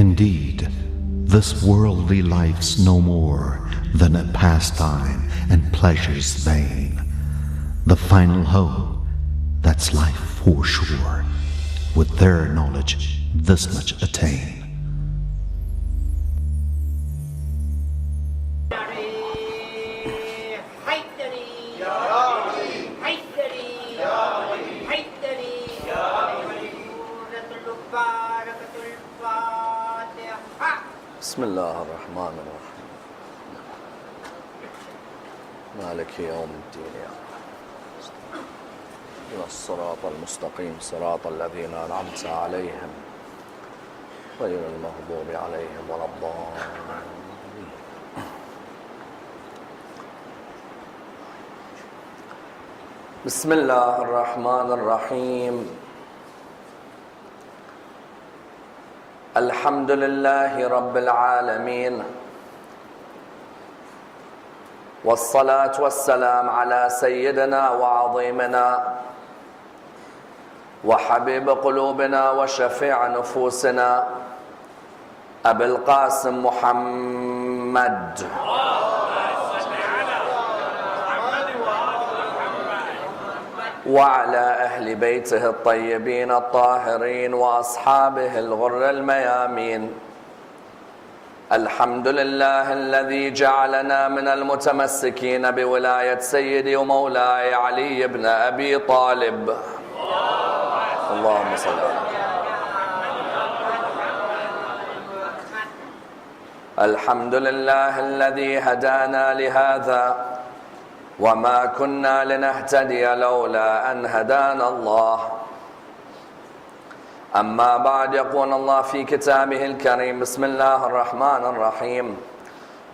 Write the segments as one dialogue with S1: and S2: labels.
S1: Indeed, this worldly life's no more than a pastime and pleasure's vain. The final hope, that's life for sure. With their knowledge, this much attain.
S2: بسم الله الرحمن الرحيم مالك يوم الدين يا الصراط المستقيم صراط الذين أنعمت عليهم غير المغضوب عليهم ولا الضالين. بسم الله الرحمن الرحيم الحمد لله رب العالمين والصلاة والسلام على سيدنا وعظيمنا وحبيب قلوبنا وشفيع نفوسنا أبي القاسم محمد وعلى أهل بيته الطيبين الطاهرين وأصحابه الغر الميامين. الحمد لله الذي جعلنا من المتمسكين بولاية سيدي ومولاي علي بن أبي طالب. اللهم صل على الحمد لله الذي هدانا لهذا وما كنا لنهتدي لولا أن هدانا الله. أما بعد، يقول الله في كتابه الكريم بسم الله الرحمن الرحيم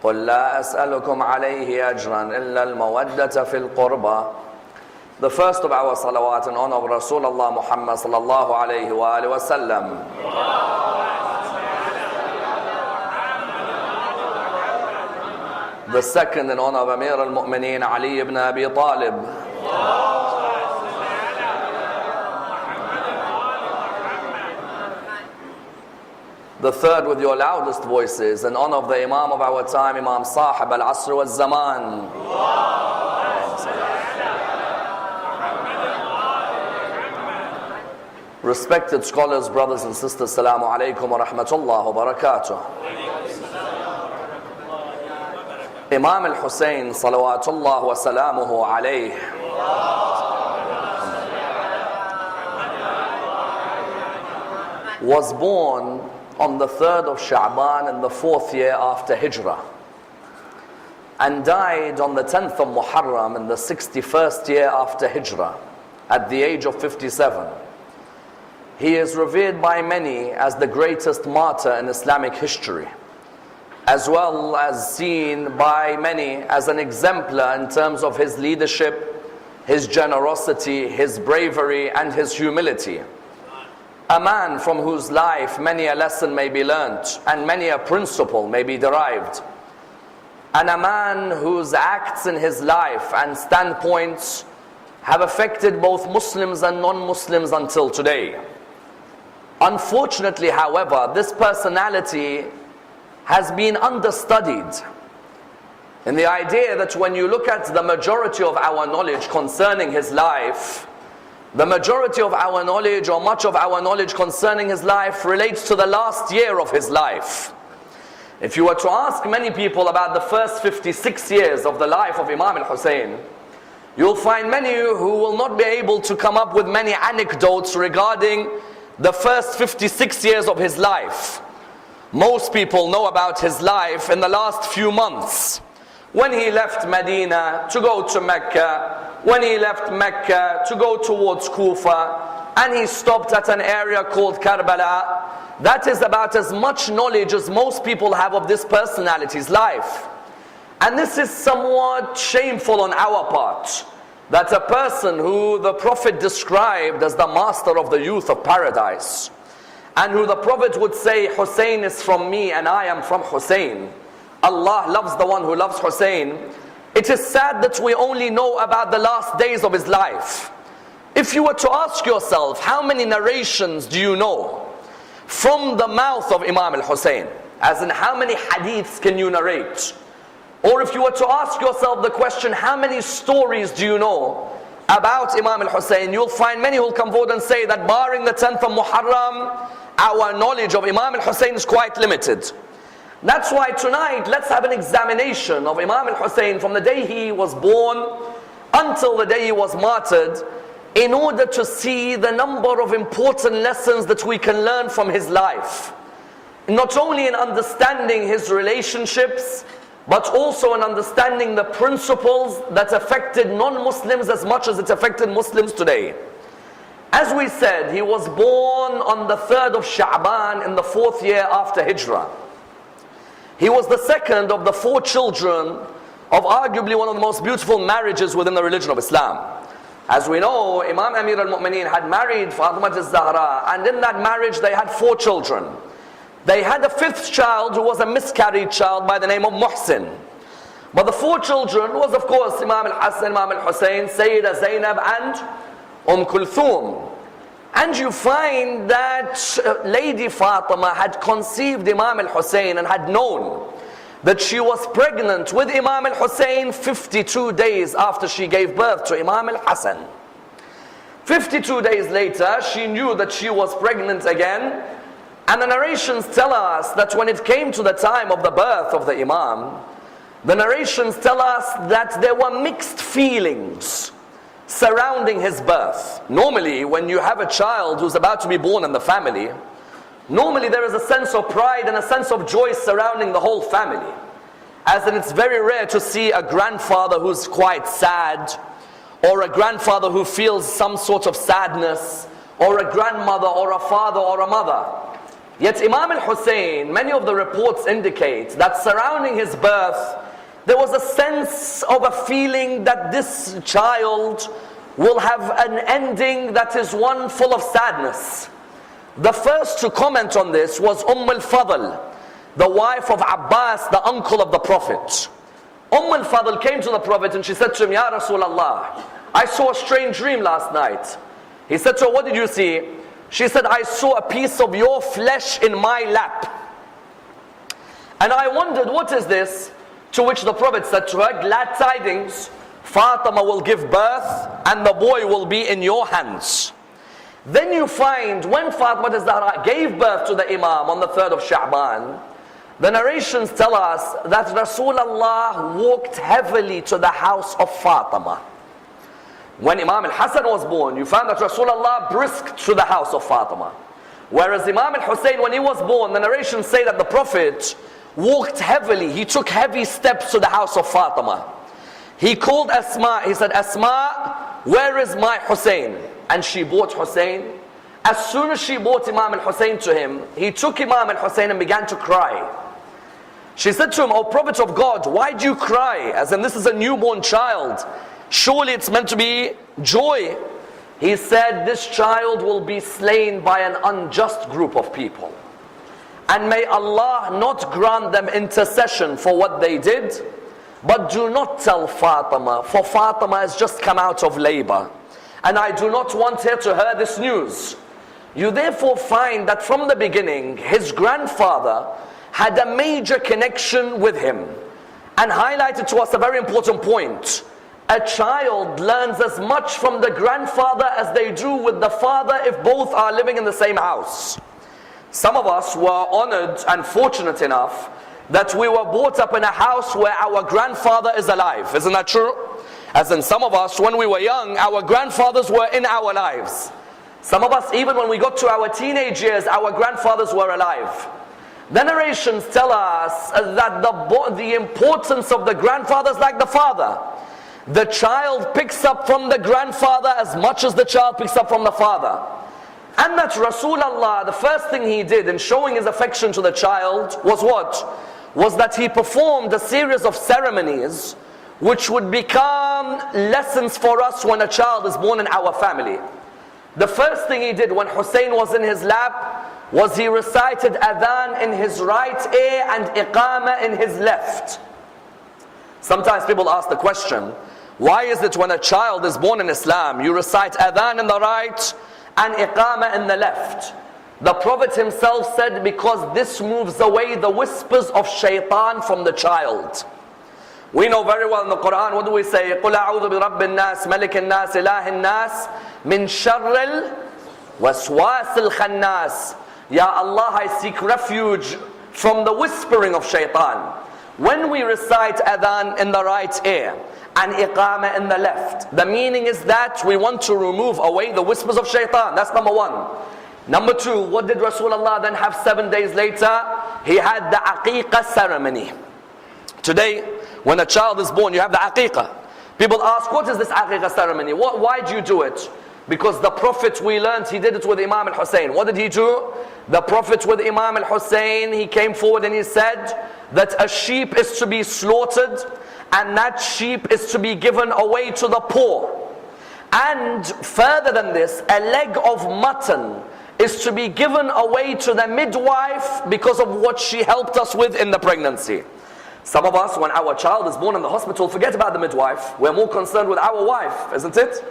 S2: قل لا أسألكم عليه أجرا إلا المودة في القربى. The first of our salawat in honor of Rasulullah Muhammad sallallahu alayhi wa alihi wa sallam. The second in honor of Amir al-Mu'mineen Ali ibn Abi Talib. The third with your loudest voices in honor of the Imam of our time, Imam Sahib al-Asr wal-Zaman. Respected scholars, brothers and sisters, Assalamu alaikum wa rahmatullah wa barakatuh. Imam Hussain salawatullah wa salamuhu alayh was born on the 3rd of Sha'ban in the 4th year after Hijrah and died on the 10th of Muharram in the 61st year after Hijrah at the age of 57. He is revered by many as the greatest martyr in Islamic history, as well as seen by many as an exemplar in terms of his leadership, his generosity, his bravery, and his humility. A man from whose life many a lesson may be learnt and many a principle may be derived. And a man whose acts in his life and standpoints have affected both Muslims and non-Muslims until today. Unfortunately, however, this personality has been understudied in the idea that when you look at the majority of our knowledge concerning his life, the majority of our knowledge or much of our knowledge concerning his life relates to the last year of his life. If you were to ask many people about the first 56 years of the life of Imam Hussain, you'll find many who will not be able to come up with many anecdotes regarding the first 56 years of his life. Most people know about his life in the last few months, when he left Medina to go to Mecca, when he left Mecca to go towards Kufa, and he stopped at an area called Karbala. That is about as much knowledge as most people have of this personality's life. And this is somewhat shameful on our part, that a person who the Prophet described as the master of the youth of paradise, and who the Prophet would say, Hussein is from me and I am from Hussein. Allah loves the one who loves Hussein. It is sad that we only know about the last days of his life. If you were to ask yourself, how many narrations do you know? from the mouth of Imam al-Hussein? As in, how many hadiths can you narrate? Or if you were to ask yourself the question, how many stories do you know about Imam al-Hussein? You'll find many who will come forward and say that barring the 10th of Muharram, our knowledge of Imam al-Hussein is quite limited. That's why tonight, let's have an examination of Imam al-Hussein from the day he was born until the day he was martyred, in order to see the number of important lessons that we can learn from his life. Not only in understanding his relationships, but also in understanding the principles that affected non-Muslims as much as it affected Muslims today. As we said, he was born on the 3rd of Sha'ban in the 4th year after Hijrah. He was the second of the 4 children of arguably one of the most beautiful marriages within the religion of Islam. As we know, Imam Amir al-Mu'mineen had married Fatima al-Zahra, and in that marriage they had 4 children. They had a 5th child who was a miscarried child by the name of Muhsin. But the 4 children was, of course, Imam al-Hassan, Imam al-Hussein, Sayyida Zainab and Kulthum. And you find that Lady Fatima had conceived Imam al-Hussein and had known that she was pregnant with Imam al-Hussein 52 days after she gave birth to Imam al-Hassan. 52 days later, she knew that she was pregnant again. And the narrations tell us that when it came to the time of the birth of the Imam, the narrations tell us that there were mixed feelings surrounding his birth. Normally, when you have a child who's about to be born in the family, normally there is a sense of pride and a sense of joy surrounding the whole family. As in, it's very rare to see a grandfather who's quite sad, or a grandfather who feels some sort of sadness, or a grandmother, or a father, or a mother. Yet Imam al-Hussein, many of the reports indicate that surrounding his birth, there was a sense of a feeling that this child will have an ending that is one full of sadness. The first to comment on this was al-Fadl, the wife of Abbas, the uncle of the Prophet. al-Fadl came to the Prophet and she said to him, Ya Rasulullah, I saw a strange dream last night. He said to her, what did you see? She said, I saw a piece of your flesh in my lap. And I wondered, what is this? To which the Prophet said to her, glad tidings, Fatima will give birth and the boy will be in your hands. Then you find when Fatima al-Zahra gave birth to the Imam on the 3rd of Sha'ban, the narrations tell us that Rasulullah walked heavily to the house of Fatima. When Imam al-Hassan was born, you found that Rasulullah brisked to the house of Fatima. Whereas Imam al-Hussein, when he was born, the narrations say that the Prophet walked heavily. He took heavy steps to the house of Fatima. He called Asma. He said, Asma, where is my Hussein? And she brought Hussein. As soon as she brought Imam al-Hussein to him, he took Imam al-Hussein and began to cry. She said to him, O Prophet of God, why do you cry? As in, this is a newborn child. Surely it's meant to be joy. He said, this child will be slain by an unjust group of people. And may Allah not grant them intercession for what they did. But do not tell Fatima, for Fatima has just come out of labor. And I do not want her to hear this news. You therefore find that from the beginning, his grandfather had a major connection with him. And highlighted to us a very important point. A child learns as much from the grandfather as they do with the father if both are living in the same house. Some of us were honored and fortunate enough that we were brought up in a house where our grandfather is alive. Isn't that true? As in, some of us, when we were young, our grandfathers were in our lives. Some of us, even when we got to our teenage years, our grandfathers were alive. The narrations tell us that the importance of the grandfather is like the father. The child picks up from the grandfather as much as the child picks up from the father. And that Rasulullah, the first thing he did in showing his affection to the child was what? Was that he performed a series of ceremonies which would become lessons for us when a child is born in our family. The first thing he did when Hussein was in his lap was he recited adhan in his right ear and iqamah in his left. Sometimes people ask the question, why is it when a child is born in Islam, you recite adhan in the right and iqamah in the left? The Prophet himself said, because this moves away the whispers of shaitan from the child. We know very well in the Quran, what do we say? قُلْ أَعُوذُ بِرَبِّ النَّاسِ مَلِكِ النَّاسِ إِلَهِ النَّاسِ مِنْ شَرِّ الْوَسْوَاسِ الْخَنَّاسِ. Ya Allah, I seek refuge from the whispering of shaitan. When we recite adhan in the right ear and iqamah in the left, the meaning is that we want to remove away the whispers of shaitan. That's number one. Number two, what did Rasulullah then have 7 days later? He had the aqiqah ceremony. Today, when a child is born, you have the aqiqah. People ask, what is this aqiqah ceremony? Why do you do it? Because the Prophet, we learned, he did it with Imam Hussain. What did he do? The Prophet with Imam Hussain, he came forward and he said that a sheep is to be slaughtered and that sheep is to be given away to the poor. And further than this, a leg of mutton is to be given away to the midwife because of what she helped us with in the pregnancy. Some of us, when our child is born in the hospital, forget about the midwife. We're more concerned with our wife, isn't it?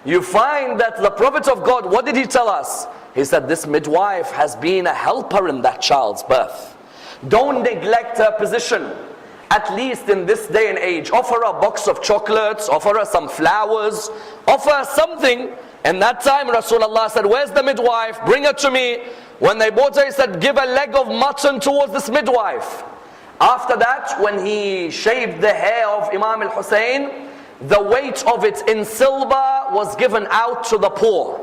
S2: You find that the Prophet of God, what did he tell us? He said, this midwife has been a helper in that child's birth. Don't neglect her position. At least in this day and age, offer her a box of chocolates, offer her some flowers, offer her something. In that time, Rasulullah said, where's the midwife? Bring her to me. When they brought her, he said, give a leg of mutton towards this midwife. After that, when he shaved the hair of Imam Hussain, the weight of it in silver was given out to the poor.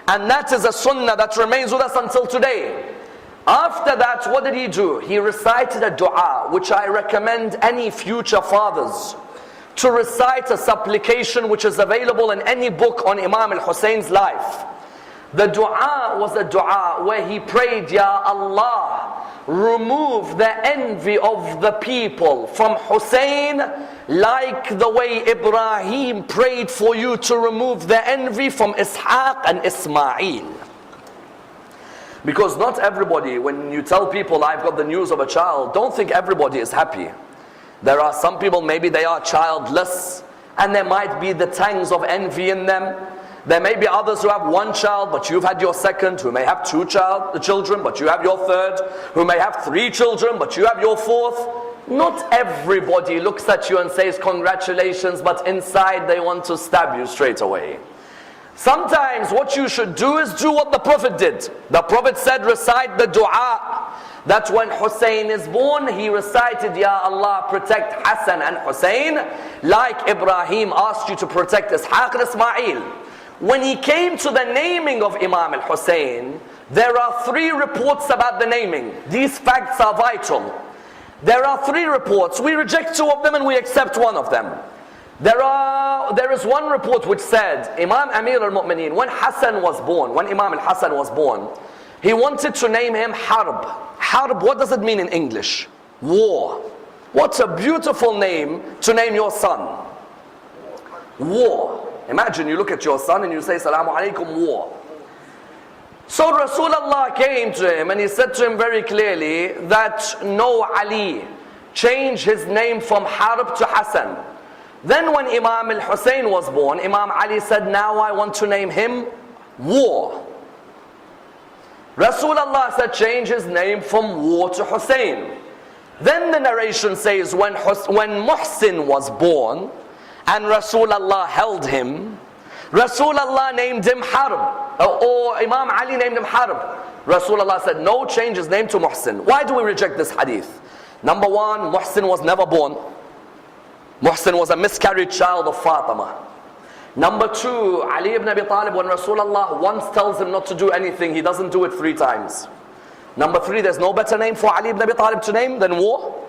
S2: And that is a sunnah that remains with us until today. After that, what did he do? He recited a dua, which I recommend any future fathers to recite, a supplication which is available in any book on Imam al-Husayn's life. The dua was a dua where he prayed, Ya Allah, remove the envy of the people from Hussein, like the way Ibrahim prayed for you to remove the envy from Ishaq and Ismail. Because not everybody, when you tell people I've got the news of a child, don't think everybody is happy. There are some people, maybe they are childless, and there might be the tangs of envy in them. There may be others who have one child, but you've had your second, who may have two children, but you have your third, who may have 3 children, but you have your 4th. Not everybody looks at you and says congratulations, but inside they want to stab you straight away. Sometimes what you should do is do what the Prophet did. The Prophet said, recite the dua, that when Hussein is born, he recited, Ya Allah, protect Hassan and Hussein, like Ibrahim asked you to protect Ishaq and Ismail. When he came to the naming of Imam al-Hussain, there are 3 reports about the naming. These facts are vital. There are 3 reports. We reject 2 of them and we accept 1 of them. There is one report which said, Imam Amir al-Mu'mineen, when Hassan was born, when Imam al-Hassan was born, he wanted to name him Harb. Harb, what does it mean in English? War. What a beautiful name to name your son. War. Imagine you look at your son and you say, Salaamu Alaikum, war. So Rasulullah came to him and he said to him very clearly that, no, Ali, change his name from Harb to Hassan. Then when Imam al-Hussain was born, Imam Ali said, now I want to name him War. Rasulullah said, change his name from War to Hussain. Then the narration says, when Muhsin was born, and Rasulullah held him, Rasulullah named him Harb, or Imam Ali named him Harb. Rasulullah said, no, change his name to Muhsin. Why do we reject this hadith? Number 1, Muhsin was never born. Muhsin was a miscarried child of Fatima. Number 2, Ali ibn Abi Talib, when Rasulullah once tells him not to do anything, he doesn't do it 3 times. Number 3, there's no better name for Ali ibn Abi Talib to name than War.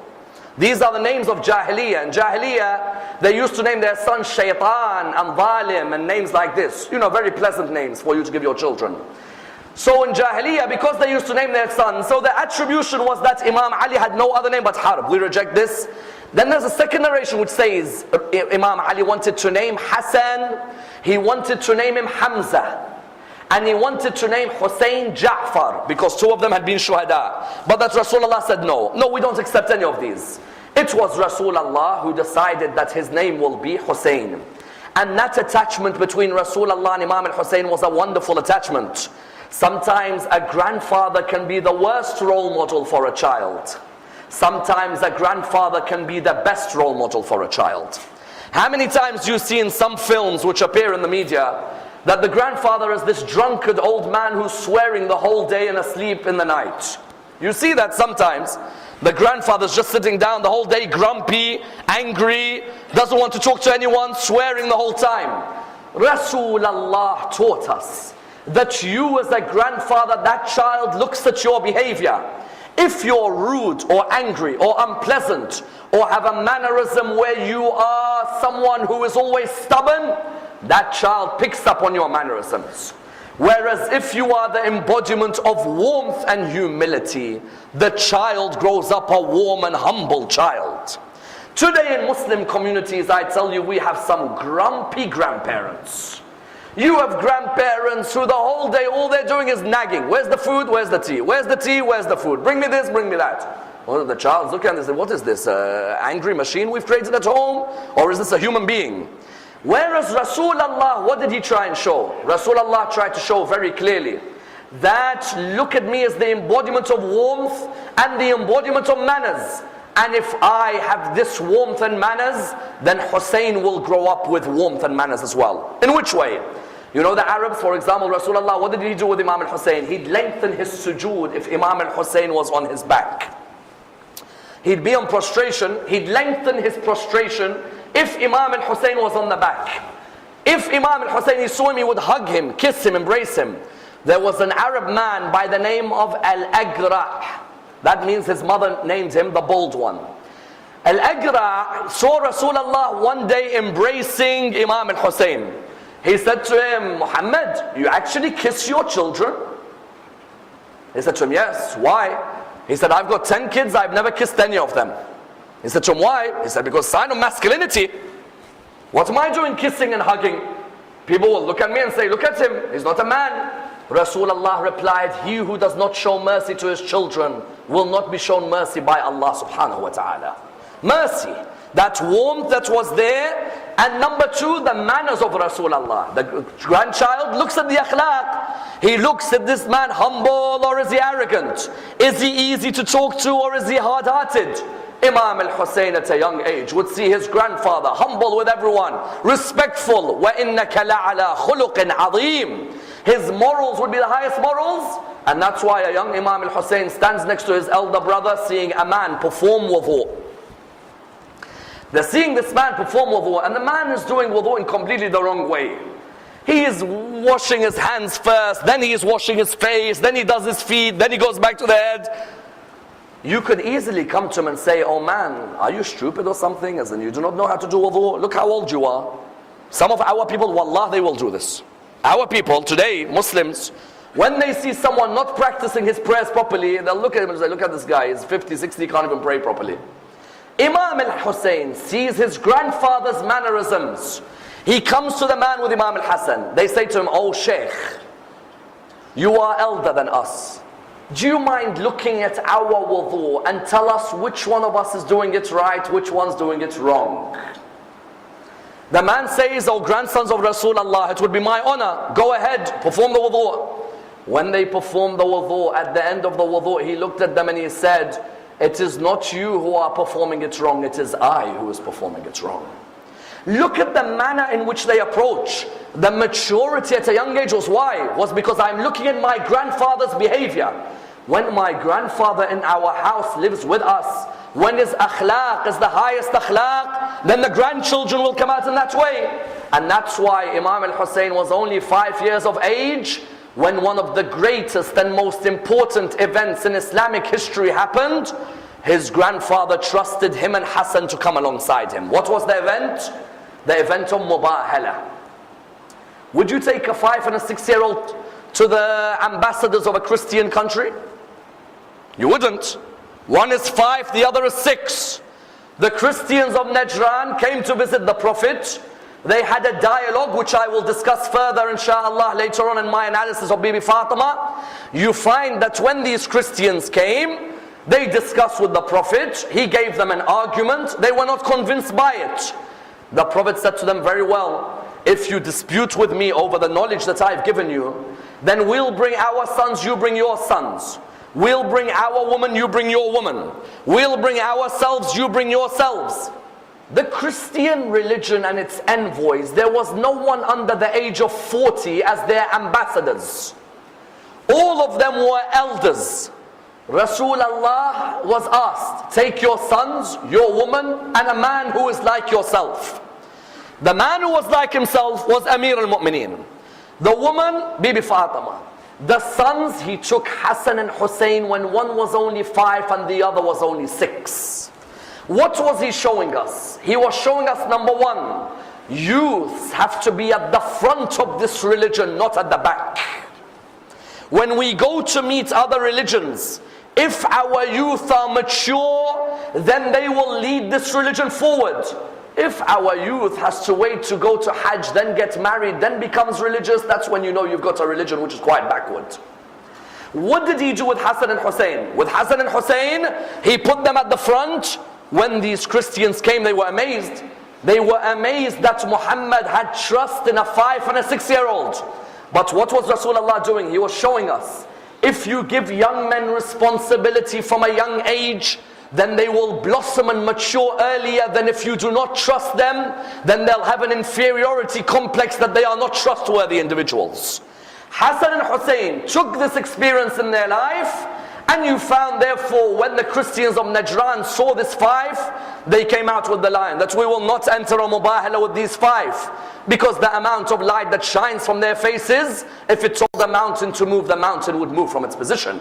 S2: These are the names of Jahiliyyah. In Jahiliyyah, they used to name their sons Shaitan and Zalim and names like this. You know, very pleasant names for you to give your children. So in Jahiliyyah, because they used to name their sons, so the attribution was that Imam Ali had no other name but Harb. We reject this. Then there's a second narration which says Imam Ali wanted to name Hassan, he wanted to name him Hamza, and he wanted to name Hussein Ja'far, because 2 of them had been shuhada. But that Rasulullah said no, we don't accept any of these. It was Rasulullah who decided that his name will be Hussein. And that attachment between Rasulullah and Imam al-Hussein was a wonderful attachment. Sometimes a grandfather can be the worst role model for a child. Sometimes a grandfather can be the best role model for a child. How many times do you see in some films which appear in the media that the grandfather is this drunkard old man who's swearing the whole day and asleep in the night? You see that sometimes. The grandfather's just sitting down the whole day, grumpy, angry, doesn't want to talk to anyone, swearing the whole time. Rasulullah taught us that you as a grandfather, that child looks at your behavior. If you're rude or angry or unpleasant or have a mannerism where you are someone who is always stubborn, that child picks up on your mannerisms. Whereas if you are the embodiment of warmth and humility, the child grows up a warm and humble child. Today in Muslim communities, I tell you, we have some grumpy grandparents. You have grandparents who the whole day, all they're doing is nagging. Where's the food? Where's the tea? Where's the tea? Where's the food? Bring me this, bring me that. Well, the child's looking at this and say, what is this, angry machine we've created at home? Or is this a human being? Whereas Rasulullah, what did he try and show? Rasulullah tried to show very clearly that look at me as the embodiment of warmth and the embodiment of manners. And if I have this warmth and manners, then Hussein will grow up with warmth and manners as well. In which way? You know the Arabs, for example, Rasulullah, what did he do with Imam al-Hussein? He'd lengthen his sujood if Imam al-Hussein was on his back. He'd be on prostration, he'd lengthen his prostration if Imam al-Hussein was on the back. If Imam al-Hussein, he saw him, he would hug him, kiss him, embrace him. There was an Arab man by the name of Al-Agra'. That means his mother named him the bald one. Al-Agra' saw Rasulullah one day embracing Imam al-Hussein. He said to him, Muhammad, you actually kiss your children? He said to him, yes. Why? He said, I've got 10 kids, I've never kissed any of them. He said to him, why? He said, because sign of masculinity. What am I doing kissing and hugging? People will look at me and say, look at him, he's not a man. Rasulullah replied, he who does not show mercy to his children will not be shown mercy by Allah subhanahu wa ta'ala. Mercy, that warmth that was there. And number two, the manners of Rasulullah. The grandchild looks at the akhlaq. He looks at this man humble or is he arrogant? Is he easy to talk to or is he hard-hearted? Imam al-Hussein at a young age would see his grandfather humble with everyone, respectful. وَإِنَّكَ لَعَلَى خُلُقٍ عَظِيمٍ. His morals would be the highest morals. And that's why a young Imam al-Hussein stands next to his elder brother seeing a man perform wudu. They're seeing this man perform wudu, and the man is doing wudu in completely the wrong way. He is washing his hands first, then he is washing his face, then he does his feet, then he goes back to the head. You could easily come to him and say, oh man, are you stupid or something? As in, you do not know how to do wudu? Look how old you are. Some of our people, wallah, they will do this. Our people today, Muslims, when they see someone not practicing his prayers properly, they'll look at him and say, look at this guy, he's 50, 60, can't even pray properly. Imam al-Hussein sees his grandfather's mannerisms. He comes to the man with Imam al-Hassan. They say to him, oh Sheikh, you are elder than us. Do you mind looking at our wudu and tell us which one of us is doing it right, which one's doing it wrong? The man says, oh grandsons of Rasulullah, it would be my honor. Go ahead, perform the wudu. When they performed the wudu, at the end of the wudu, he looked at them and he said, it is not you who are performing it wrong, it is I who is performing it wrong. Look at the manner in which they approach. The maturity at a young age was why? Was because I'm looking at my grandfather's behavior. When my grandfather in our house lives with us, when his akhlaq is the highest akhlaq, then the grandchildren will come out in that way. And that's why Imam al-Hussein was only 5 years of age when one of the greatest and most important events in Islamic history happened. His grandfather trusted him and Hassan to come alongside him. What was the event? The event of Mubahala. Would you take a 5 and a 6-year-old to the ambassadors of a Christian country? You wouldn't. One is 5, the other is 6. The Christians of Najran came to visit the Prophet. They had a dialogue which I will discuss further inshallah later on in my analysis of Bibi Fatima. You find that when these Christians came, they discussed with the Prophet. He gave them an argument. They were not convinced by it. The Prophet said to them, very well, if you dispute with me over the knowledge that I've given you, Then we'll bring our sons, you bring your sons. We'll bring our woman, you bring your woman. We'll bring ourselves, you bring yourselves. The Christian religion and its envoys, there was no one under the age of 40 as their ambassadors. All of them were elders. Rasulullah was asked, take your sons, your woman, and a man who is like yourself. The man who was like himself was Amir al-Mu'mineen. The woman, Bibi Fatima. The sons, he took Hassan and Hussein when one was only 5 and the other was only 6. What was he showing us? He was showing us, number one, youths have to be at the front of this religion, not at the back. When we go to meet other religions, if our youth are mature, then they will lead this religion forward. If our youth has to wait to go to Hajj, then get married, then becomes religious, that's when you know you've got a religion which is quite backward. What did he do with Hassan and Hussein? With Hassan and Hussein, he put them at the front. When these Christians came, they were amazed. They were amazed that Muhammad had trust in a 5 and a 6-year-old. But what was Rasulullah doing? He was showing us, if you give young men responsibility from a young age, then they will blossom and mature earlier than if you do not trust them. Then they'll have an inferiority complex that they are not trustworthy individuals. Hassan and Hussein took this experience in their life, and you found therefore when the Christians of Najran saw this 5, they came out with the line that we will not enter a mubahala with these 5, because the amount of light that shines from their faces, if it told the mountain to move, the mountain would move from its position.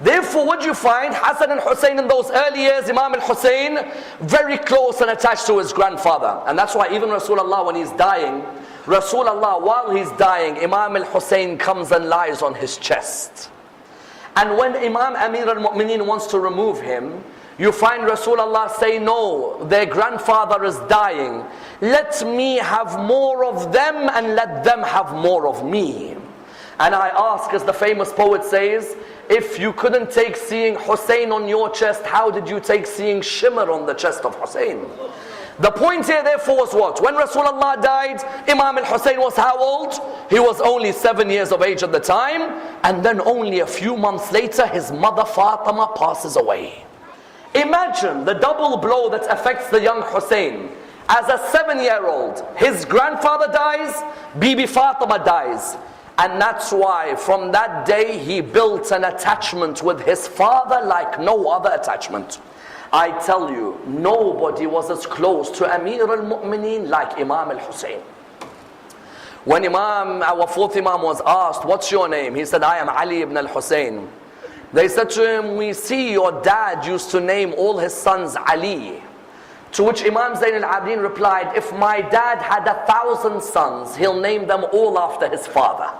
S2: Therefore, what you find, Hassan and Hussein in those early years, Imam al-Hussein, very close and attached to his grandfather. And that's why even Rasulullah, when he's dying, Rasulullah, while he's dying, Imam al-Hussein comes and lies on his chest. And when Imam Amir al-Mu'mineen wants to remove him, you find Rasulullah say, no, their grandfather is dying. Let me have more of them and let them have more of me. And I ask, as the famous poet says, if you couldn't take seeing Hussein on your chest, how did you take seeing shimmer on the chest of Hussein? The point here therefore was what? When Rasulullah died, Imam al-Hussein was how old? He was only 7 years of age at the time. And then only a few months later, his mother Fatima passes away. Imagine the double blow that affects the young Hussein. As a 7-year-old, his grandfather dies, Bibi Fatima dies. And that's why from that day he built an attachment with his father like no other attachment. I tell you, nobody was as close to Amir al-Mu'mineen like Imam al-Hussein. When our fourth Imam was asked, what's your name? He said, I am Ali ibn al-Hussein. They said to him, we see your dad used to name all his sons Ali. To which Imam Zayn al-Abidin replied, if my dad had 1,000 sons, he'll name them all after his father.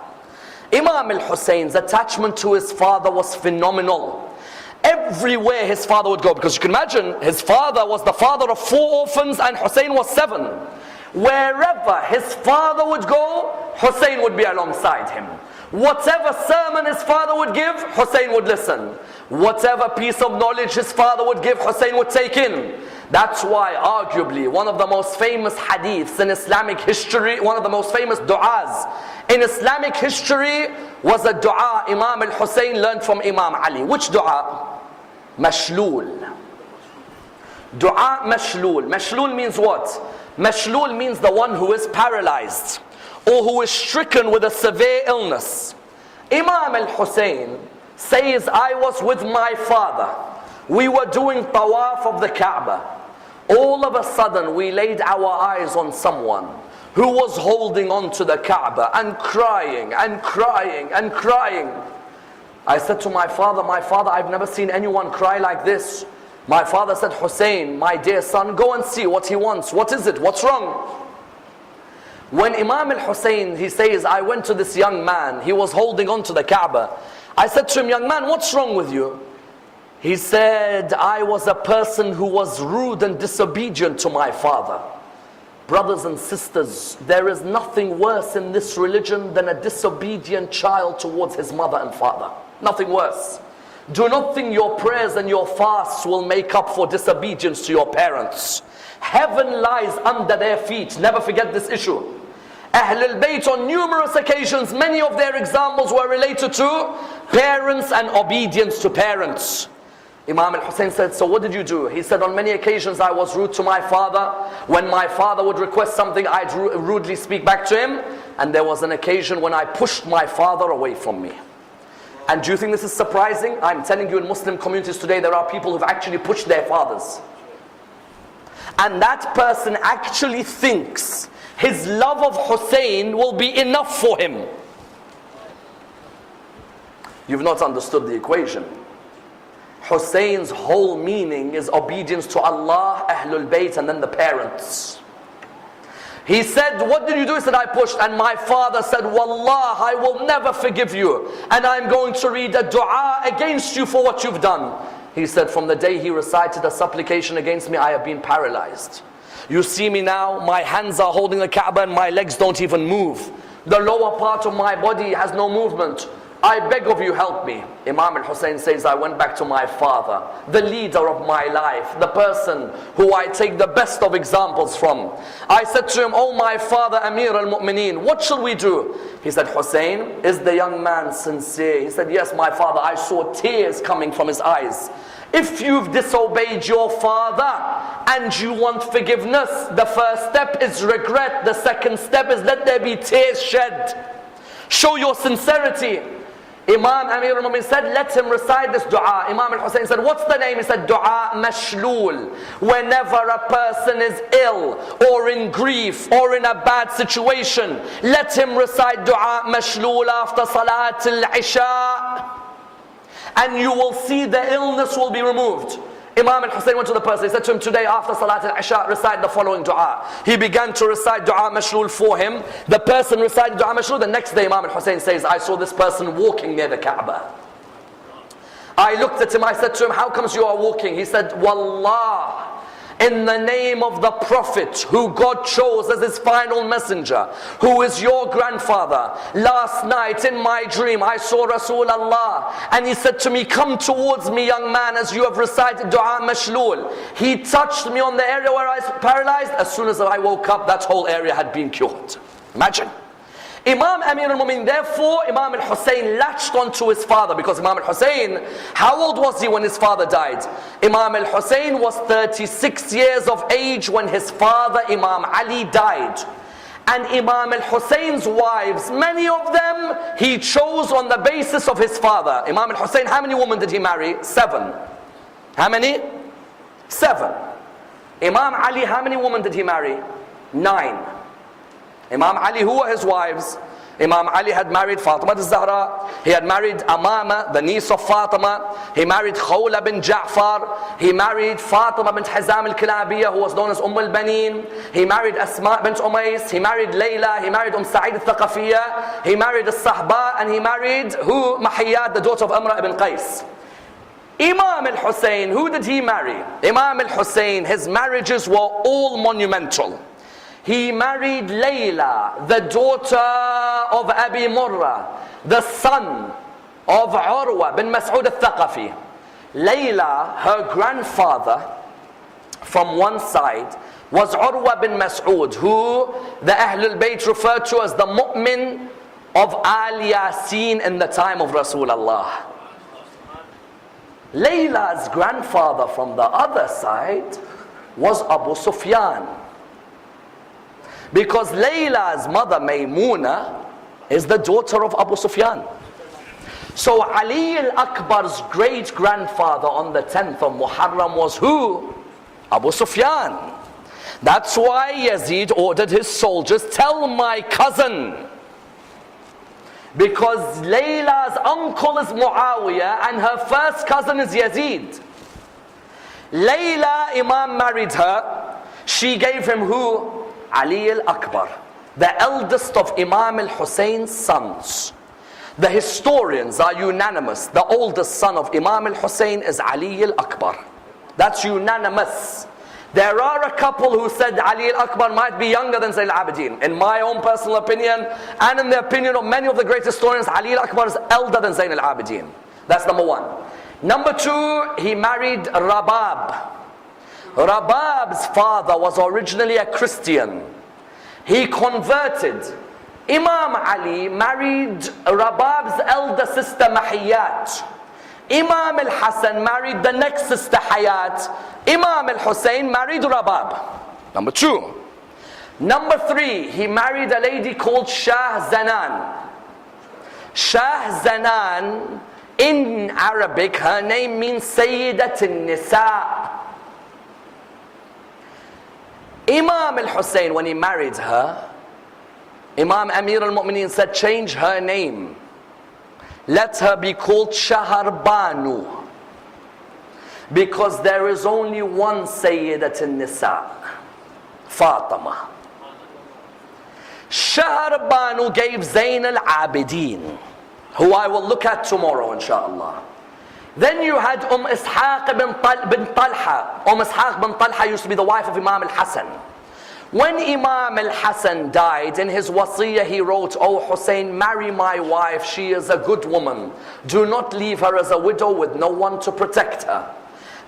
S2: Imam al-Hussein's attachment to his father was phenomenal. Everywhere his father would go, because you can imagine, his father was the father of 4 orphans and Hussein was 7. Wherever his father would go, Hussein would be alongside him. Whatever sermon his father would give, Hussein would listen. Whatever piece of knowledge his father would give, Hussein would take in. That's why arguably one of the most famous hadiths in Islamic history, one of the most famous du'as in Islamic history was a du'a Imam al-Hussein learned from Imam Ali. Which du'a? Mashlul. Du'a mashlul. Mashlul means what? Mashlul means the one who is paralyzed or who is stricken with a severe illness. Imam al-Hussein says, I was with my father. We were doing tawaf of the Kaaba. All of a sudden we laid our eyes on someone who was holding on to the Kaaba and crying and crying and crying. I said to my father, I've never seen anyone cry like this. My father said, Hussein, my dear son, go and see what he wants. What is it? What's wrong? When Imam al-Hussein, he says, I went to this young man. He was holding on to the Kaaba. I said to him, young man, what's wrong with you? He said, I was a person who was rude and disobedient to my father. Brothers and sisters, there is nothing worse in this religion than a disobedient child towards his mother and father. Nothing worse. Do not think your prayers and your fasts will make up for disobedience to your parents. Heaven lies under their feet. Never forget this issue. Ahlul Bayt on numerous occasions, many of their examples were related to parents and obedience to parents. Imam Hussain said, so what did you do? He said, on many occasions I was rude to my father. When my father would request something, I'd rudely speak back to him. And there was an occasion when I pushed my father away from me. And do you think this is surprising? I'm telling you, in Muslim communities today, there are people who've actually pushed their fathers. And that person actually thinks his love of Hussein will be enough for him. You've not understood the equation. Hussein's whole meaning is obedience to Allah, Ahlul Bayt, and then the parents. He said, what did you do? He said, I pushed. And my father said, Wallah, I will never forgive you. And I'm going to read a dua against you for what you've done. He said, from the day he recited a supplication against me, I have been paralyzed. You see me now, my hands are holding the Kaaba and my legs don't even move. The lower part of my body has no movement. I beg of you, help me. Imam al-Hussain says, I went back to my father, the leader of my life, the person who I take the best of examples from. I said to him, oh my father, Amir al-Mu'mineen, what shall we do? He said, Hussein, is the young man sincere? He said, yes, my father. I saw tears coming from his eyes. If you've disobeyed your father and you want forgiveness, the first step is regret. The second step is let there be tears shed. Show your sincerity. Imam Amir al-Mu'min said, let him recite this dua. Imam al-Hussain said, what's the name? He said, dua mashlul. Whenever a person is ill or in grief or in a bad situation, let him recite dua mashlul after salat al-isha. And you will see the illness will be removed. Imam al-Hussain went to the person, he said to him, today after Salat al-Isha, recite the following dua. He began to recite dua mashlul for him. The person recited dua mashlul. The next day Imam al-Hussain says, I saw this person walking near the Kaaba. I looked at him, I said to him, how comes you are walking? He said, Wallah, in the name of the Prophet who God chose as his final messenger, who is your grandfather, last night in my dream I saw Rasulullah and he said to me, come towards me young man as you have recited dua mashlul. He touched me on the area where I was paralyzed. As soon as I woke up, that whole area had been cured. Imagine. Imam Amir al-Mu'min, therefore Imam al-Hussain latched onto his father, because Imam al-Hussain, how old was he when his father died? Imam al-Hussain was 36 years of age when his father Imam Ali died. And Imam al-Hussain's wives, many of them he chose on the basis of his father. Imam al-Hussain, how many women did he marry? 7. How many? 7. Imam Ali, how many women did he marry? 9. Imam Ali, who were his wives? Imam Ali had married Fatima al-Zahra. He had married Amama, the niece of Fatima. He married Khawla bin Ja'far. He married Fatima bint Hizam al-Kilabiyya, who was known as Banin. He married Asma bint Umays. He married Layla. He married Sa'id al-Thaqafiyya. He married al-Sahba. And he married who? Mahiyat, the daughter of Amr ibn Qais. Imam al-Hussain, who did he marry? Imam al-Hussain, his marriages were all monumental. He married Layla, the daughter of Abi Murrah, the son of Urwa bin Mas'ud al-Thaqafi. Layla, her grandfather, from one side, was Urwa bin Mas'ud, who the Ahlul Bayt referred to as the Mu'min of Al Yasin in the time of Rasulullah. Layla's grandfather from the other side was Abu Sufyan. Because Layla's mother Maymuna is the daughter of Abu Sufyan. So Ali al-Akbar's great-grandfather on the 10th of Muharram was who? Abu Sufyan. That's why Yazid ordered his soldiers, tell my cousin. Because Layla's uncle is Muawiyah and her first cousin is Yazid. Layla, Imam married her. She gave him who? Ali al-Akbar, the eldest of Imam al-Husain's sons. The historians are unanimous. The oldest son of Imam al-Husain is Ali al-Akbar. That's unanimous. There are a couple who said Ali al-Akbar might be younger than Zayn al-Abidin. In my own personal opinion, and in the opinion of many of the great historians, Ali al-Akbar is elder than Zayn al-Abidin. That's number one. Number two, he married Rabab. Rabab's father was originally a Christian. He converted Imam Ali married Rabab's elder sister Mahiyat. Imam al-Hassan married the next sister Hayat. Imam al-Hussain married Rabab. Number 2. Number 3, he married a lady called Shah Zanan. Shah Zanan, in Arabic, her name means Sayyidat al-Nisa. Imam al-Hussain, when he married her, Imam Amir al-Mu'mineen said, change her name. Let her be called Shahar Banu. Because there is only one Sayyidat al-Nisa, Fatima. Shahar Banu gave Zayn al-Abidin, who I will look at tomorrow inshallah. Then you had Ishaq bin Talha. Ishaq bin Talha used to be the wife of Imam al-Hassan. When Imam al-Hassan died, in his wasiyah he wrote, "O Hussein, marry my wife, she is a good woman. Do not leave her as a widow with no one to protect her."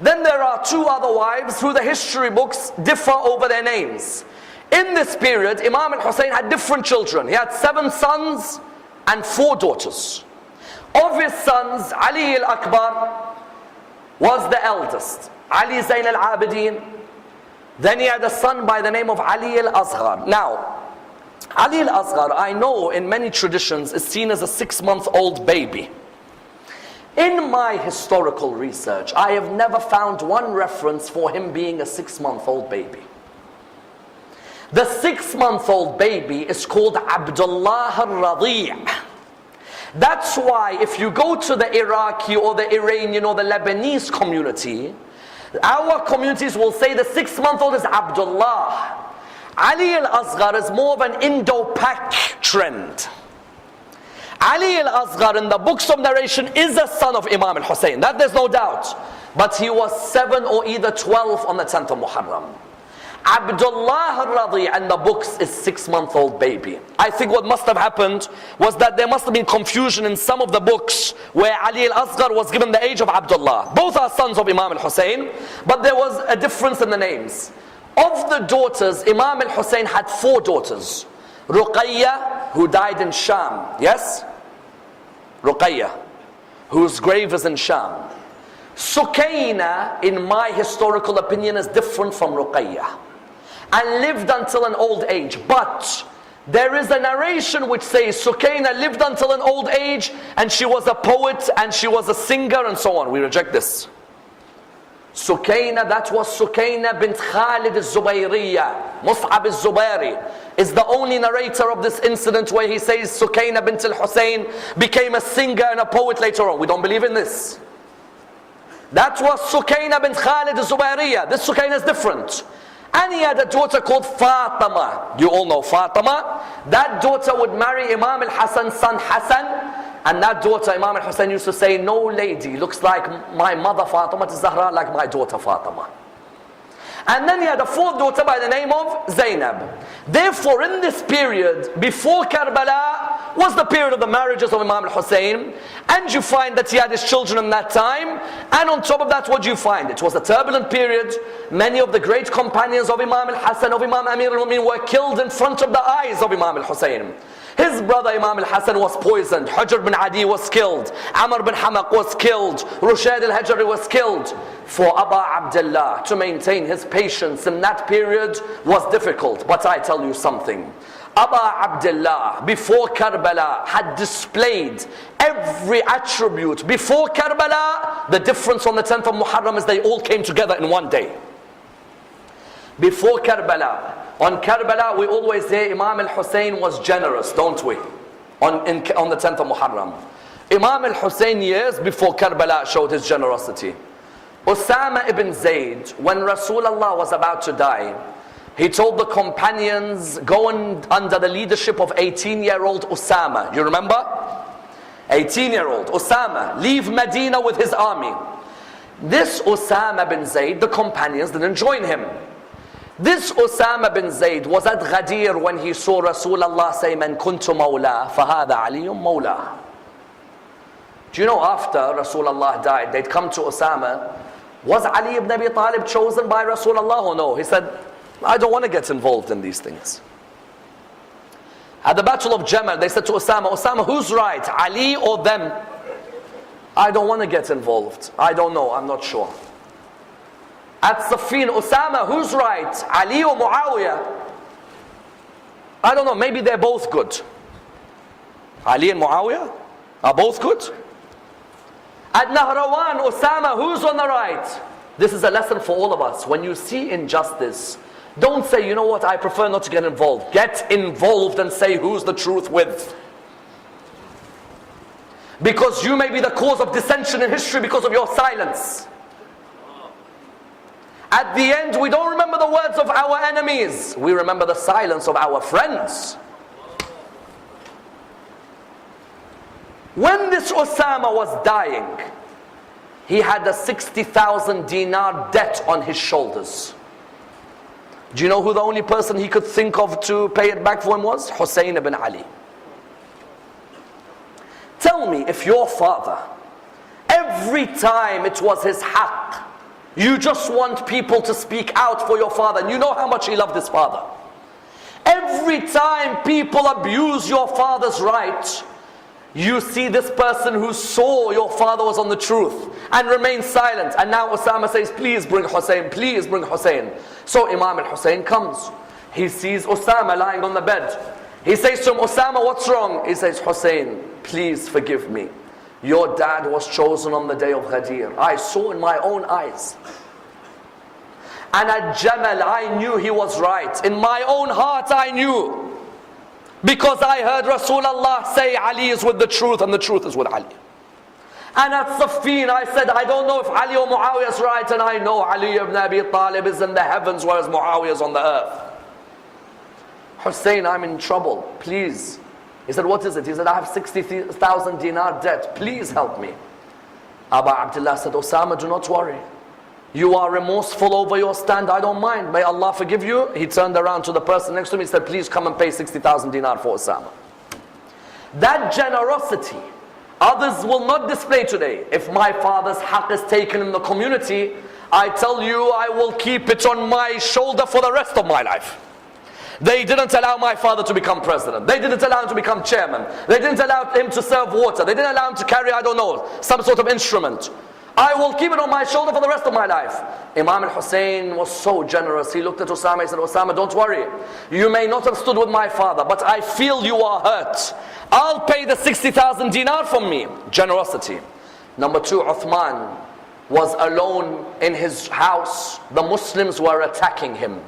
S2: Then there are 2 other wives who the history books differ over their names. In this period, Imam al-Hussein had different children. He had 7 sons and 4 daughters. Of his sons, Ali al-Akbar was the eldest. Ali Zayn al-Abidin. Then he had a son by the name of Ali al-Asghar. Now, Ali al-Asghar, I know in many traditions, is seen as a 6-month-old baby. In my historical research, I have never found one reference for him being a 6-month-old baby. The 6-month-old baby is called Abdullah al-Radi'. That's why if you go to the Iraqi or the Iranian or the Lebanese community, our communities will say the 6-month-old is Abdullah. Ali al-Asghar is more of an Indo-Pak trend. Ali al-Asghar in the books of narration is a son of Imam al-Hussain, that there's no doubt. But he was 7 or either 12 on the 10th of Muharram. Abdullah al-Radi' and the books is 6-month-old baby. I think what must have happened was that there must have been confusion in some of the books where Ali al-Asghar was given the age of Abdullah. Both are sons of Imam al-Hussain, but there was a difference in the names. Of the daughters, Imam al-Hussain had 4 daughters. Ruqayya, who died in Sham. Yes? Ruqayya, whose grave is in Sham. Sukayna, in my historical opinion, is different from Ruqayya and lived until an old age. But there is a narration which says Sukayna lived until an old age and she was a poet and she was a singer and so on. We reject this. Sukayna, that was Sukayna bint Khalid al-Zubayriya. Mus'ab al-Zubayri is the only narrator of this incident where he says Sukayna bint al-Hussain became a singer and a poet later on. We don't believe in this. That was Sukayna bint Khalid al-Zubayriya. This Sukayna is different. And he had a daughter called Fatima. You all know Fatima. That daughter would marry Imam al-Hassan's son Hassan. And that daughter, Imam al-Hussain used to say, no lady looks like my mother Fatima Zahra like my daughter Fatima. And then he had a 4th daughter by the name of Zainab. Therefore, in this period, before Karbala, was the period of the marriages of Imam al-Hussain. And you find that he had his children in that time. And on top of that, what do you find? It was a turbulent period. Many of the great companions of Imam al-Hassan, of Imam Amir al-Mu'mineen, were killed in front of the eyes of Imam al-Hussain. His brother Imam al-Hassan was poisoned. Hujr bin Adi was killed. Amr bin Hamaq was killed. Rushayd al-Hajri was killed. For Aba Abdullah to maintain his patience in that period was difficult. But I tell you something. Aba Abdullah before Karbala had displayed every attribute. Before Karbala, the difference on the 10th of Muharram is they all came together in one day. Before Karbala, on Karbala we always say Imam al-Hussain was generous, don't we? On the 10th of Muharram. Imam al-Hussain years before Karbala showed his generosity. Usama ibn Zayd, when Rasulullah was about to die, he told the companions, go under the leadership of 18-year-old Usama. You remember? 18-year-old Usama, leave Medina with his army. This Usama bin Zayd, the companions didn't join him. This Usama bin Zayd was at Ghadir when he saw Rasulullah say, Man kuntu mawla, fahada aliyum mawla. Do you know after Rasulullah died, they'd come to Usama, was Ali ibn Abi Talib chosen by Rasulullah or no? He said, I don't want to get involved in these things. At the Battle of Jamal, they said to Osama, Osama, who's right, Ali or them? I don't want to get involved. I don't know, I'm not sure. At Siffin, Osama, who's right, Ali or Muawiyah? I don't know, maybe they're both good. Ali and Muawiyah are both good. At Nahrawan, Osama, who's on the right? This is a lesson for all of us. When you see injustice, don't say, you know what, I prefer not to get involved. Get involved and say who's the truth with. Because you may be the cause of dissension in history because of your silence. At the end, we don't remember the words of our enemies. We remember the silence of our friends. When this Osama was dying, he had a 60,000 dinar debt on his shoulders. Do you know who the only person he could think of to pay it back for him was? Hussein ibn Ali. Tell me, if your father, every time it was his haqq, you just want people to speak out for your father, and you know how much he loved his father. Every time people abuse your father's right, you see this person who saw your father was on the truth and remained silent. And now Osama says, please bring Hussein, please bring Hussein. So Imam al-Hussein comes. He sees Osama lying on the bed. He says to him, Osama, what's wrong? He says, Hussein, please forgive me. Your dad was chosen on the day of Ghadir. I saw in my own eyes. And at Jamal, I knew he was right. In my own heart, I knew. Because I heard Rasulullah say Ali is with the truth and the truth is with Ali. And at Siffin I said, I don't know if Ali or Muawiyah is right, and I know Ali ibn Abi Talib is in the heavens whereas Muawiyah is on the earth. Hussein, I'm in trouble, please. He said, what is it? He said, I have 60,000 dinar debt, please help me. Abu Abdullah said, Osama, do not worry. You are remorseful over your stand, I don't mind. May Allah forgive you. He turned around to the person next to me, he said, please come and pay 60,000 dinar for Osama. That generosity, others will not display today. If my father's haqq is taken in the community, I tell you, I will keep it on my shoulder for the rest of my life. They didn't allow my father to become president. They didn't allow him to become chairman. They didn't allow him to serve water. They didn't allow him to carry, I don't know, some sort of instrument. I will keep it on my shoulder for the rest of my life. Imam al-Hussein was so generous. He looked at Osama, he said, Osama, don't worry. You may not have stood with my father, but I feel you are hurt. I'll pay the 60,000 dinar from me. Generosity. Number two, Uthman was alone in his house. The Muslims were attacking him.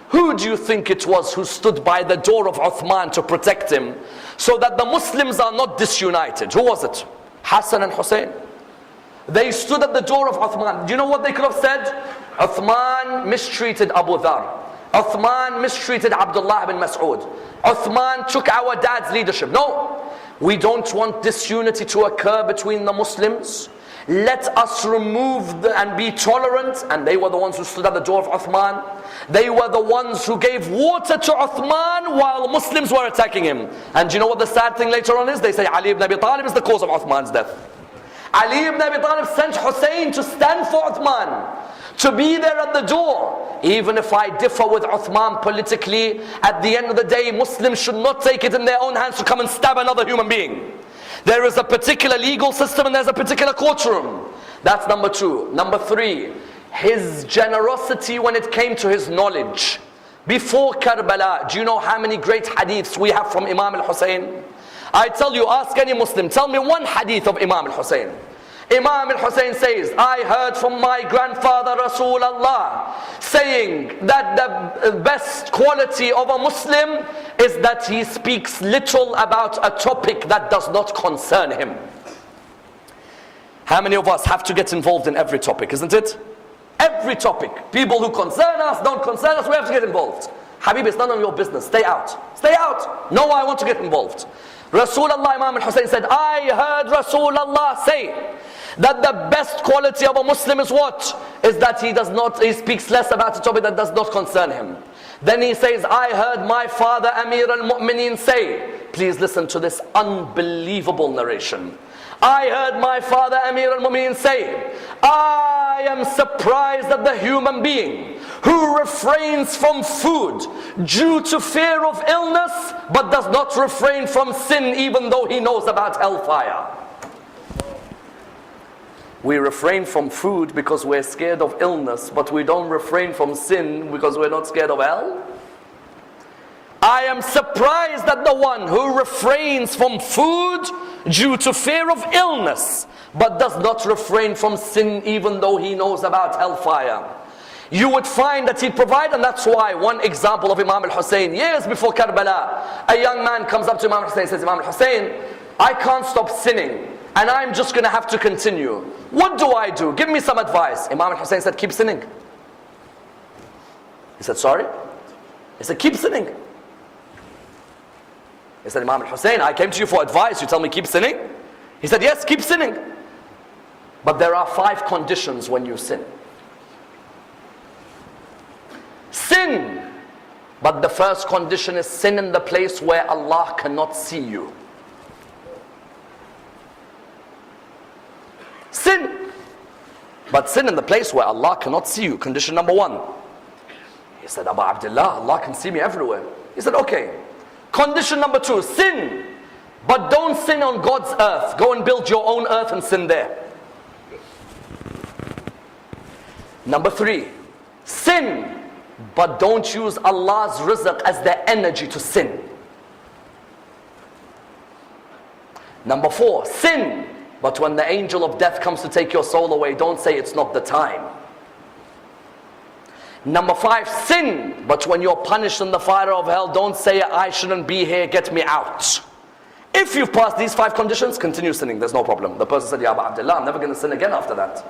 S2: Who do you think it was who stood by the door of Uthman to protect him so that the Muslims are not disunited? Who was it? Hassan and Hussein. They stood at the door of Uthman. Do you know what they could have said? Uthman mistreated Abu Dhar. Uthman mistreated Abdullah ibn Mas'ud. Uthman took our dad's leadership. No, we don't want disunity to occur between the Muslims. Let us remove and be tolerant. And they were the ones who stood at the door of Uthman. They were the ones who gave water to Uthman while Muslims were attacking him. And do you know what the sad thing later on is? They say Ali ibn Abi Talib is the cause of Uthman's death. Ali ibn Abi Talib sent Hussein to stand for Uthman, to be there at the door. Even if I differ with Uthman politically, at the end of the day, Muslims should not take it in their own hands to come and stab another human being. There is a particular legal system and there's a particular courtroom. That's number two. Number three, his generosity when it came to his knowledge. Before Karbala, do you know how many great hadiths we have from Imam al-Hussein? I tell you, ask any Muslim, tell me one hadith of Imam al-Hussein. Imam al-Hussein says, I heard from my grandfather Rasulullah saying that the best quality of a Muslim is that he speaks little about a topic that does not concern him. How many of us have to get involved in every topic, isn't it? Every topic. People who concern us, don't concern us, we have to get involved. Habib, it's none of your business, stay out. Stay out. No, I want to get involved. Rasulullah, Imam al-Hussein said, I heard Rasulullah say that the best quality of a Muslim is what? Is that he speaks less about a topic that does not concern him. Then he says, I heard my father Amir al-Mu'mineen say, please listen to this unbelievable narration. I heard my father Amir al-Mu'mineen say, I am surprised at the human being who refrains from food due to fear of illness, but does not refrain from sin even though he knows about hellfire. We refrain from food because we're scared of illness, but we don't refrain from sin because we're not scared of hell. I am surprised at the one who refrains from food due to fear of illness, but does not refrain from sin even though he knows about hellfire. You would find that he'd provide, and that's why one example of Imam Hussain, years before Karbala, a young man comes up to Imam Hussain and says, Imam Hussain, I can't stop sinning, and I'm just going to have to continue. What do I do? Give me some advice. Imam Hussain said, keep sinning. He said, sorry? He said, keep sinning. He said, Imam Hussain, I came to you for advice, you tell me keep sinning? He said, yes, keep sinning. But there are 5 conditions when you sin. Sin. But the first condition is sin in the place where Allah cannot see you. Sin. But sin in the place where Allah cannot see you. Condition number 1. He said, Abu Abdullah, Allah can see me everywhere. He said, okay. Condition number 2, sin. But don't sin on God's earth. Go and build your own earth and sin there. Number 3, sin. But don't use Allah's rizq as the energy to sin. Number 4, sin. But when the angel of death comes to take your soul away, don't say it's not the time. Number 5, sin. But when you're punished in the fire of hell, don't say I shouldn't be here, get me out. If you've passed these 5 conditions, continue sinning, there's no problem. The person said, Ya Abu Abdullah, I'm never going to sin again after that.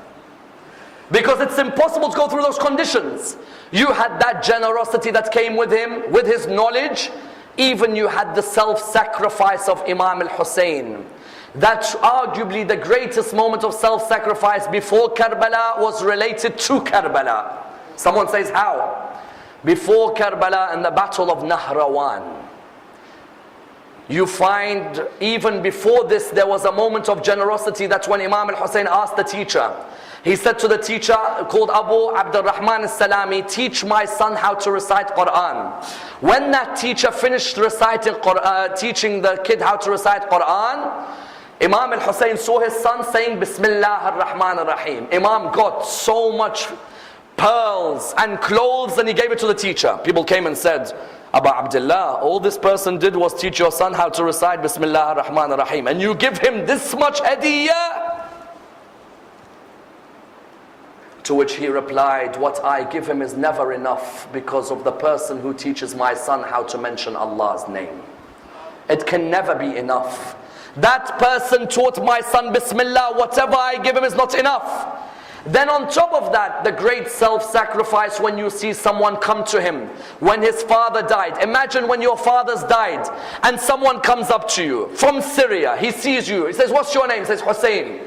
S2: Because it's impossible to go through those conditions. You had that generosity that came with him, with his knowledge. Even you had the self-sacrifice of Imam al-Hussain. That's arguably the greatest moment of self-sacrifice before Karbala was related to Karbala. Someone says, how? Before Karbala and the battle of Nahrawan. You find even before this there was a moment of generosity. That's when Imam al-Hussain asked the teacher. He said to the teacher called Abu Abdurrahman al-Salami, teach my son how to recite Quran. When that teacher finished reciting Quran, teaching the kid how to recite Quran, Imam al-Hussain saw his son saying Bismillah ar-Rahman ar-Rahim. Imam got so much pearls and clothes and he gave it to the teacher. People came and said, Abu Abdullah, all this person did was teach your son how to recite Bismillah ar-Rahman ar-Rahim, and you give him this much hadiyah? To which he replied, what I give him is never enough because of the person who teaches my son how to mention Allah's name. It can never be enough. That person taught my son Bismillah, whatever I give him is not enough. Then on top of that, the great self-sacrifice when you see someone come to him when his father died. Imagine when your father's died and someone comes up to you from Syria. He sees you. He says, what's your name? He says, Hussein.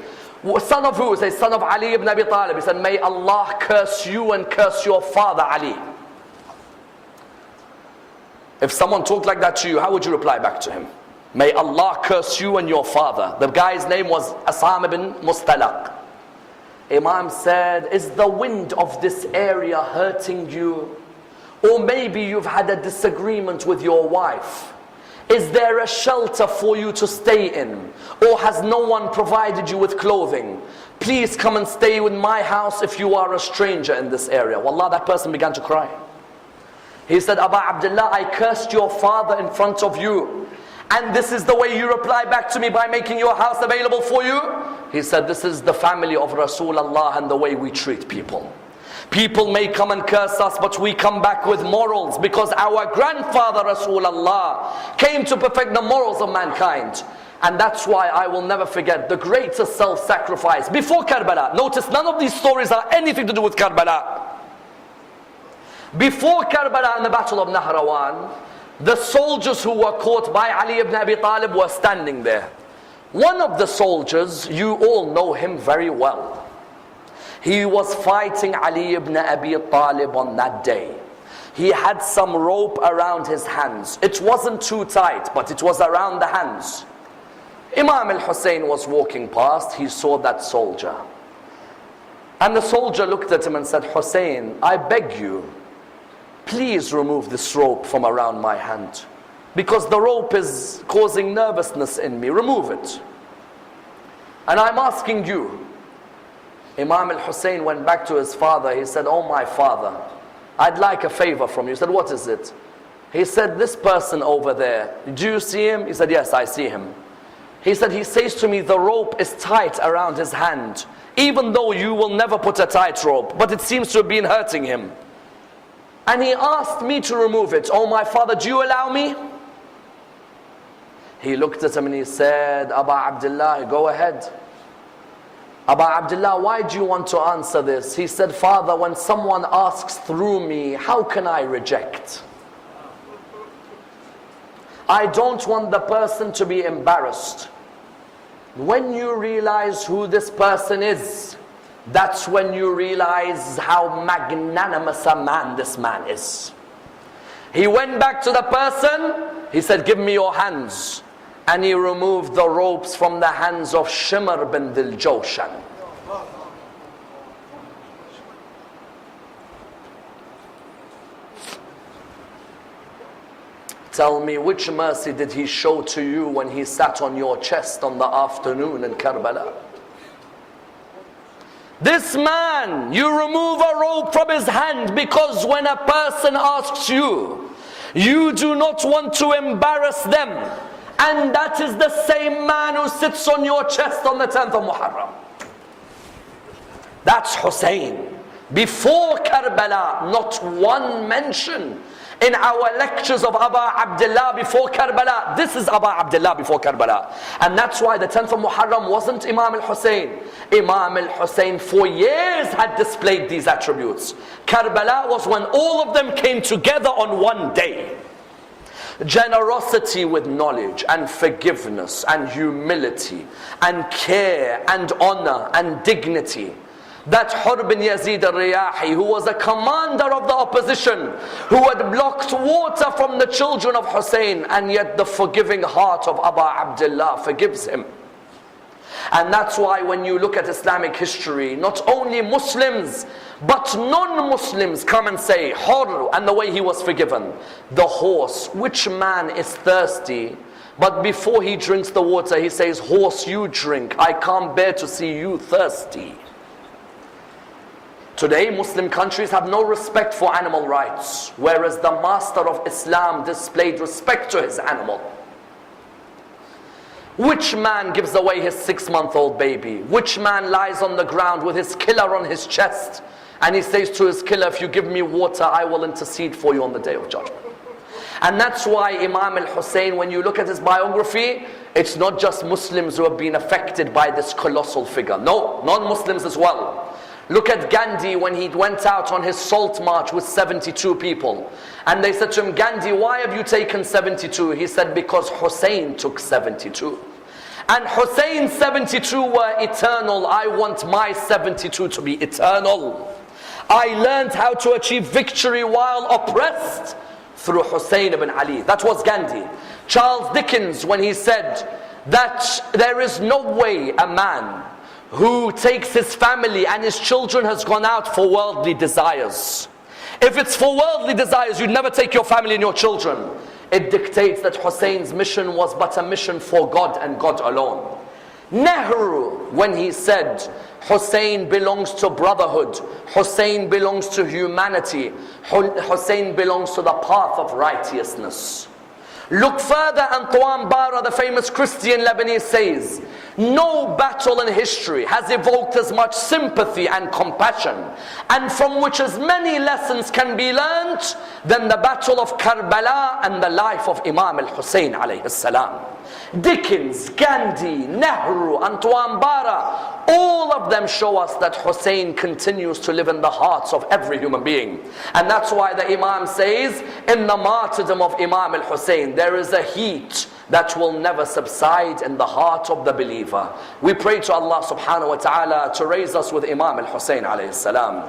S2: Son of who? He says, son of Ali ibn Abi Talib. He said, may Allah curse you and curse your father Ali. If someone talked like that to you, how would you reply back to him? May Allah curse you and your father. The guy's name was Asam ibn Mustalaq. Imam said, is the wind of this area hurting you? Or maybe you've had a disagreement with your wife. Is there a shelter for you to stay in? Or has no one provided you with clothing? Please come and stay in my house if you are a stranger in this area. Wallah, that person began to cry. He said, Abu Abdullah, I cursed your father in front of you. And this is the way you reply back to me by making your house available for you? He said, this is the family of Rasulullah and the way we treat people. People may come and curse us, but we come back with morals because our grandfather Rasulullah came to perfect the morals of mankind. And that's why I will never forget the greatest self-sacrifice before Karbala. Notice none of these stories are anything to do with Karbala. Before Karbala and the battle of Nahrawan, the soldiers who were caught by Ali ibn Abi Talib were standing there. One of the soldiers, you all know him very well. He was fighting Ali ibn Abi Talib on that day. He had some rope around his hands. It wasn't too tight, but it was around the hands. Imam al-Hussein was walking past, he saw that soldier. And the soldier looked at him and said, Hussein, I beg you, please remove this rope from around my hand, because the rope is causing nervousness in me. Remove it. And I'm asking you. Imam al-Hussein went back to his father. He said, oh my father, I'd like a favor from you. He said, what is it? He said, this person over there, do you see him? He said, yes, I see him. He said, he says to me, the rope is tight around his hand, even though you will never put a tight rope, but it seems to have been hurting him. And he asked me to remove it. Oh my father, do you allow me? He looked at him and he said, Aba Abdullah, go ahead. Aba Abdullah, why do you want to answer this? He said, Father, when someone asks through me, how can I reject? I don't want the person to be embarrassed. When you realize who this person is, that's when you realize how magnanimous a man this man is. He went back to the person, he said, give me your hands. And he removed the ropes from the hands of Shimr bin Dhil Jawshan. Tell me, which mercy did he show to you when he sat on your chest on the afternoon in Karbala? This man, you remove a rope from his hand because when a person asks you, you do not want to embarrass them. And that is the same man who sits on your chest on the 10th of Muharram. That's Hussein. Before Karbala, not one mention in our lectures of Aba Abdullah before Karbala. This is Aba Abdullah before Karbala. And that's why the 10th of Muharram wasn't Imam al-Hussein. Imam al-Hussein for years had displayed these attributes. Karbala was when all of them came together on one day. Generosity with knowledge and forgiveness and humility and care and honor and dignity. That Hur bin Yazid al-Riyahi, who was a commander of the opposition, who had blocked water from the children of Hussein, and yet the forgiving heart of Aba Abdullah forgives him. And that's why when you look at Islamic history, not only Muslims but non-Muslims come and say, Hur, and the way he was forgiven. The horse, which man is thirsty, but before he drinks the water he says, horse, you drink, I can't bear to see you thirsty. Today Muslim countries have no respect for animal rights, whereas the master of Islam displayed respect to his animal. Which man gives away his 6-month-old baby? Which man lies on the ground with his killer on his chest and he says to his killer, if you give me water, I will intercede for you on the day of judgment? And that's why Imam al-Hussein, when you look at his biography, it's not just Muslims who have been affected by this colossal figure. No, non-Muslims as well. Look at Gandhi when he went out on his salt march with 72 people. And they said to him, Gandhi, why have you taken 72? He said, because Hussein took 72. And Hussein's 72 were eternal. I want my 72 to be eternal. I learned how to achieve victory while oppressed through Hussein ibn Ali. That was Gandhi. Charles Dickens, when he said that there is no way a man who takes his family and his children has gone out for worldly desires. If it's for worldly desires, you'd never take your family and your children. It dictates that Hussein's mission was but a mission for God and God alone. Nehru, when he said, Hussein belongs to brotherhood, Hussein belongs to humanity, Hussein belongs to the path of righteousness. Look further, Antoine Bara, the famous Christian Lebanese, says, no battle in history has evoked as much sympathy and compassion, and from which as many lessons can be learnt, than the battle of Karbala and the life of Imam al-Hussein alayhi salam. Dickens, Gandhi, Nehru, Antoine Bara, all of them show us that Hussein continues to live in the hearts of every human being. And that's why the Imam says, in the martyrdom of Imam al-Hussein, there is a heat that will never subside in the heart of the believer. We pray to Allah subhanahu wa ta'ala to raise us with Imam Hussain alayhi salam,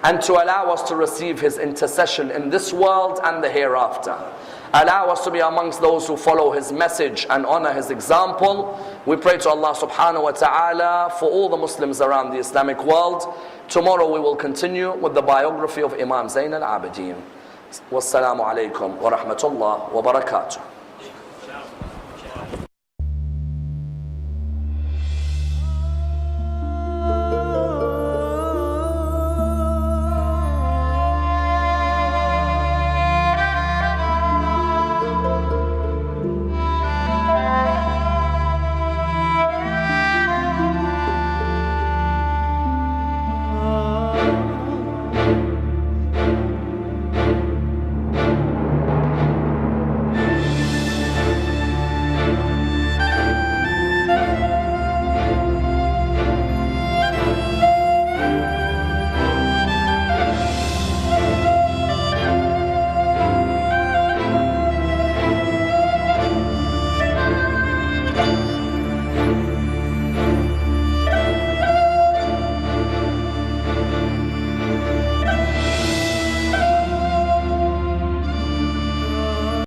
S2: and to allow us to receive his intercession in this world and the hereafter. Allow us to be amongst those who follow his message and honor his example. We pray to Allah subhanahu wa ta'ala for all the Muslims around the Islamic world. Tomorrow we will continue with the biography of Imam Zain al-Abidin. Wassalamu alaikum wa rahmatullah wa barakatuh.